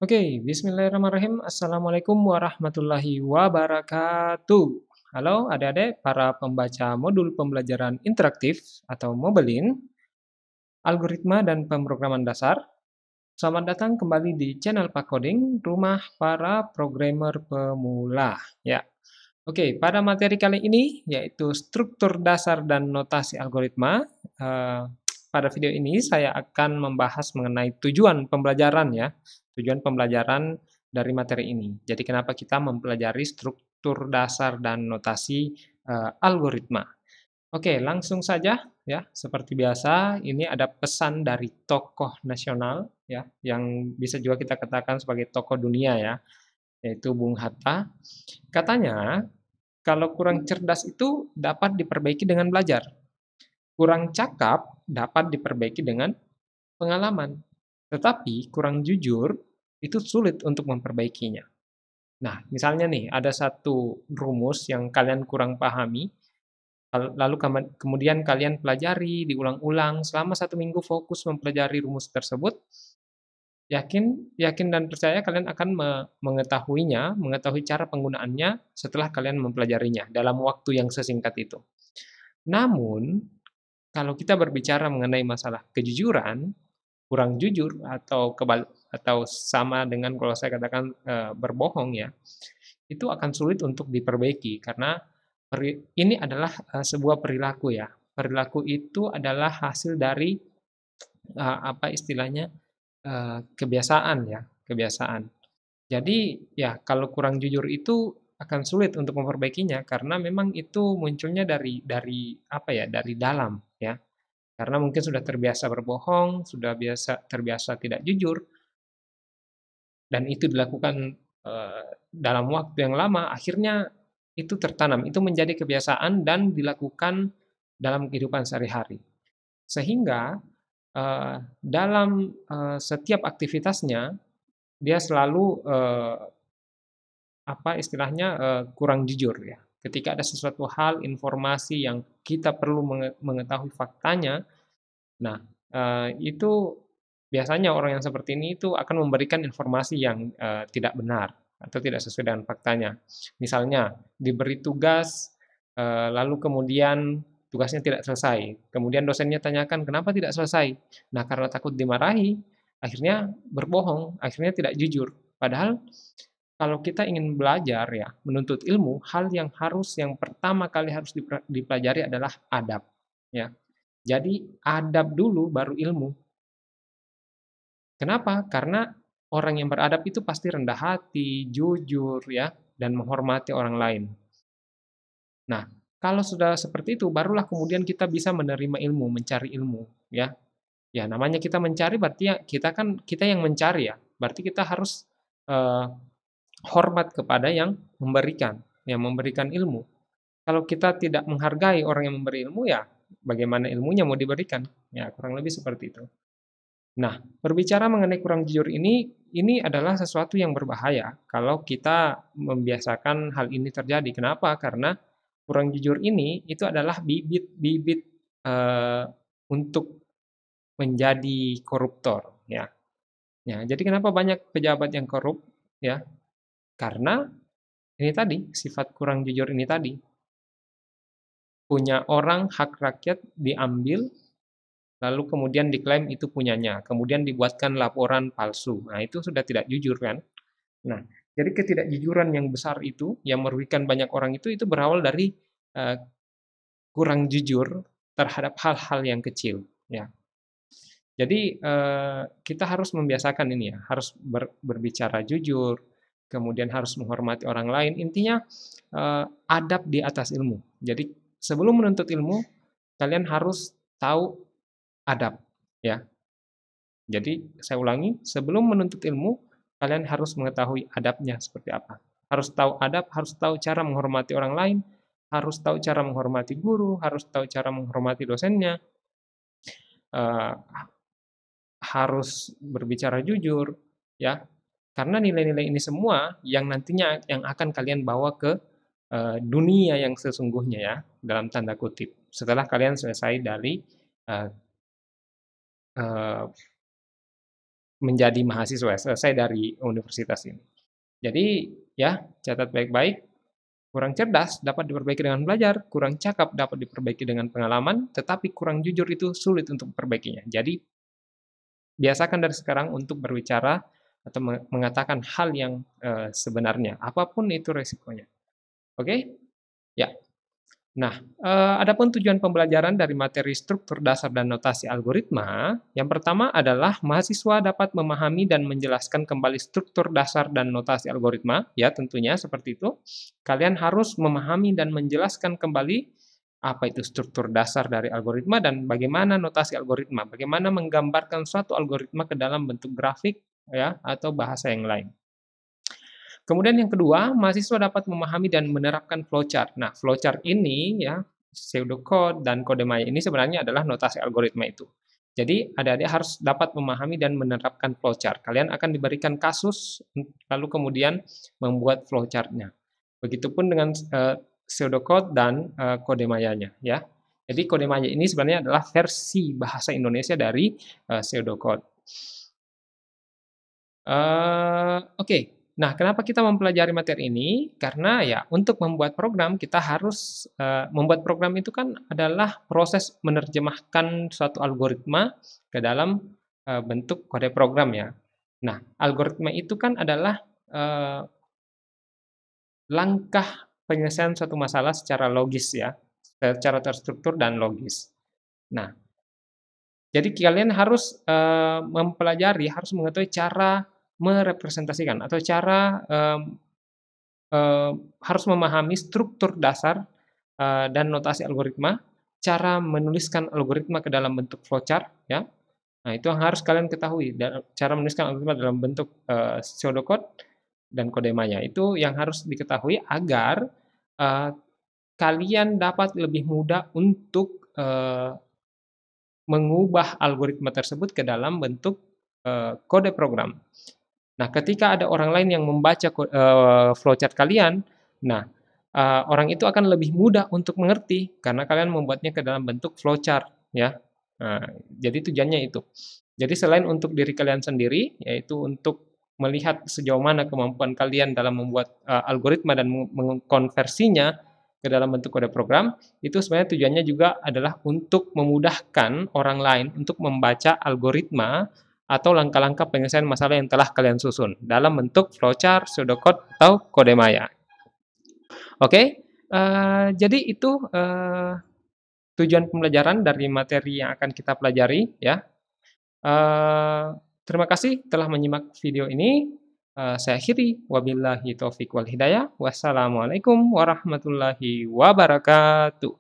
Oke, bismillahirrahmanirrahim. Assalamualaikum warahmatullahi wabarakatuh. Halo adik-adik, para pembaca modul pembelajaran interaktif atau Mobilin, algoritma dan pemrograman dasar. Selamat datang kembali di channel Pak Coding, rumah para programmer pemula. Ya, oke, pada materi kali ini yaitu struktur dasar dan notasi algoritma. Pada video ini saya akan membahas mengenai tujuan pembelajaran ya, tujuan pembelajaran dari materi ini. Jadi kenapa kita mempelajari struktur dasar dan notasi algoritma. Oke, langsung saja ya. Seperti biasa, ini ada pesan dari tokoh nasional ya, yang bisa juga kita katakan sebagai tokoh dunia ya, yaitu Bung Hatta. Katanya, kalau kurang cerdas itu dapat diperbaiki dengan belajar. Kurang cakap dapat diperbaiki dengan pengalaman. Tetapi kurang jujur itu sulit untuk memperbaikinya. Nah, misalnya nih, ada satu rumus yang kalian kurang pahami, lalu kemudian kalian pelajari, diulang-ulang, selama 1 minggu fokus mempelajari rumus tersebut, yakin yakin dan percaya kalian akan mengetahuinya, mengetahui cara penggunaannya setelah kalian mempelajarinya dalam waktu yang sesingkat itu. Namun, kalau kita berbicara mengenai masalah kejujuran, kurang jujur atau sama dengan kalau saya katakan berbohong ya, itu akan sulit untuk diperbaiki karena ini adalah sebuah perilaku ya. Perilaku itu adalah hasil dari apa istilahnya kebiasaan ya, kebiasaan. Jadi ya kalau kurang jujur itu akan sulit untuk memperbaikinya karena memang itu munculnya dari apa ya, dari dalam ya. Karena mungkin sudah terbiasa berbohong, sudah terbiasa tidak jujur, dan itu dilakukan dalam waktu yang lama, akhirnya itu tertanam, itu menjadi kebiasaan dan dilakukan dalam kehidupan sehari-hari. Sehingga dalam setiap aktivitasnya dia selalu apa istilahnya kurang jujur ya. Ketika ada sesuatu hal, informasi yang kita perlu mengetahui faktanya, nah itu biasanya orang yang seperti ini itu akan memberikan informasi yang tidak benar atau tidak sesuai dengan faktanya. Misalnya diberi tugas, lalu kemudian tugasnya tidak selesai. Kemudian dosennya tanyakan kenapa tidak selesai. Nah karena takut dimarahi, akhirnya berbohong, akhirnya tidak jujur. Padahal kalau kita ingin belajar ya, menuntut ilmu, hal yang pertama kali harus dipelajari adalah adab. Ya, jadi adab dulu baru ilmu. Kenapa? Karena orang yang beradab itu pasti rendah hati, jujur ya, dan menghormati orang lain. Nah, kalau sudah seperti itu, barulah kemudian kita bisa menerima ilmu, mencari ilmu, ya. Ya, namanya kita mencari berarti ya kita yang mencari ya. Berarti kita harus eh, hormat kepada yang memberikan ilmu. Kalau kita tidak menghargai orang yang memberi ilmu ya, bagaimana ilmunya mau diberikan? Ya, kurang lebih seperti itu. Nah, berbicara mengenai kurang jujur ini adalah sesuatu yang berbahaya kalau kita membiasakan hal ini terjadi. Kenapa? Karena kurang jujur ini itu adalah bibit-bibit untuk menjadi koruptor, ya. Ya, jadi kenapa banyak pejabat yang korup? Ya, karena ini tadi sifat kurang jujur ini tadi. Punya orang hak rakyat diambil lalu kemudian diklaim itu punyanya, kemudian dibuatkan laporan palsu. Nah, itu sudah tidak jujur kan? Nah, jadi ketidakjujuran yang besar itu, yang merugikan banyak orang itu berawal dari uh, kurang jujur terhadap hal-hal yang kecil. Ya, jadi kita harus membiasakan ini ya, harus berbicara jujur, kemudian harus menghormati orang lain. Intinya adab di atas ilmu. Jadi sebelum menuntut ilmu, kalian harus tahu adab, ya. Jadi saya ulangi, sebelum menuntut ilmu, kalian harus mengetahui adabnya seperti apa. Harus tahu adab, harus tahu cara menghormati orang lain, harus tahu cara menghormati guru, harus tahu cara menghormati dosennya, eh, harus berbicara jujur, ya. Karena nilai-nilai ini semua yang nantinya yang akan kalian bawa ke dunia yang sesungguhnya ya, dalam tanda kutip. Setelah kalian selesai dari eh, eh, menjadi mahasiswa, selesai dari universitas ini. Jadi ya, catat baik-baik, kurang cerdas dapat diperbaiki dengan belajar, kurang cakap dapat diperbaiki dengan pengalaman, tetapi kurang jujur itu sulit untuk memperbaikinya. Jadi biasakan dari sekarang untuk berbicara atau mengatakan hal yang sebenarnya, apapun itu resikonya. Oke? Ya. Nah, adapun tujuan pembelajaran dari materi struktur dasar dan notasi algoritma, yang pertama adalah mahasiswa dapat memahami dan menjelaskan kembali struktur dasar dan notasi algoritma, ya tentunya seperti itu. Kalian harus memahami dan menjelaskan kembali apa itu struktur dasar dari algoritma dan bagaimana notasi algoritma, bagaimana menggambarkan suatu algoritma ke dalam bentuk grafik ya atau bahasa yang lain. Kemudian yang kedua, mahasiswa dapat memahami dan menerapkan flowchart. Nah, flowchart ini ya, pseudocode dan kode maya ini sebenarnya adalah notasi algoritma itu. Jadi, adik-adik harus dapat memahami dan menerapkan flowchart. Kalian akan diberikan kasus, lalu kemudian membuat flowchart-nya. Begitupun dengan pseudocode dan kode mayanya ya. Jadi kode maya ini sebenarnya adalah versi bahasa Indonesia dari pseudocode. Oke. Nah, kenapa kita mempelajari materi ini? Karena ya untuk membuat program kita harus membuat program itu kan adalah proses menerjemahkan suatu algoritma ke dalam bentuk kode program ya. Nah, algoritma itu kan adalah langkah penyelesaian suatu masalah secara logis ya, secara terstruktur dan logis. Nah, jadi kalian harus mempelajari, harus mengetahui cara merepresentasikan atau cara harus memahami struktur dasar dan notasi algoritma, cara menuliskan algoritma ke dalam bentuk flowchart ya. Nah, itu yang harus kalian ketahui, cara menuliskan algoritma dalam bentuk pseudocode dan kode maya. Itu yang harus diketahui agar kalian dapat lebih mudah untuk mengubah algoritma tersebut ke dalam bentuk kode program. Nah, ketika ada orang lain yang membaca flowchart kalian, nah orang itu akan lebih mudah untuk mengerti karena kalian membuatnya ke dalam bentuk flowchart ya. Nah, jadi tujuannya itu. Jadi selain untuk diri kalian sendiri, yaitu untuk melihat sejauh mana kemampuan kalian dalam membuat algoritma dan mengkonversinya ke dalam bentuk kode program, itu sebenarnya tujuannya juga adalah untuk memudahkan orang lain untuk membaca algoritma atau langkah-langkah penyelesaian masalah yang telah kalian susun dalam bentuk flowchart, pseudocode, atau kode maya. Oke, jadi itu tujuan pembelajaran dari materi yang akan kita pelajari ya. Terima kasih telah menyimak video ini. Saya akhiri, wabillahi taufiq wal hidayah. Wassalamualaikum warahmatullahi wabarakatuh.